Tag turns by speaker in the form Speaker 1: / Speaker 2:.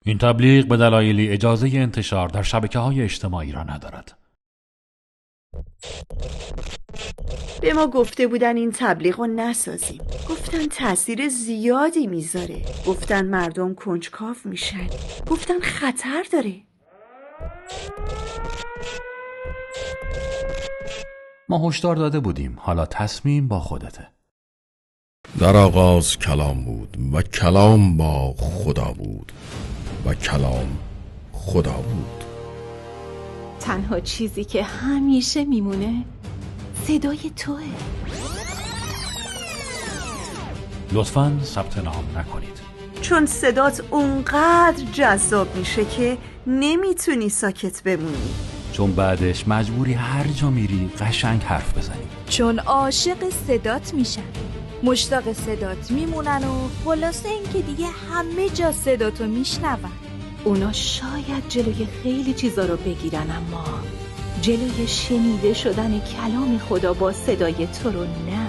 Speaker 1: این تبلیغ به دلایلی اجازه انتشار در شبکه‌های اجتماعی را ندارد.
Speaker 2: به ما گفته بودن این تبلیغ رو نسازیم. گفتن تأثیر زیادی میذاره. گفتن مردم کنجکاو میشن. گفتن خطر داره.
Speaker 1: ما هشدار داده بودیم، حالا تصمیم با خودته.
Speaker 3: در آغاز کلام بود و کلام با خدا بود و کلام خدا بود.
Speaker 4: تنها چیزی که همیشه میمونه صدای توه.
Speaker 1: لطفاً ثبت نام نکنید،
Speaker 2: چون صدات اونقدر جذاب میشه که نمیتونی ساکت بمونی.
Speaker 1: چون بعدش مجبوری هر جا میری قشنگ حرف بزنی.
Speaker 5: چون عاشق صدات میشن، مشتاق صدات میمونن و خلاصه این که دیگه همه جا صداتو میشنون.
Speaker 4: اونا شاید جلوی خیلی چیزا رو بگیرن، اما جلوی شنیده شدن کلام خدا با صدای تو رو نه.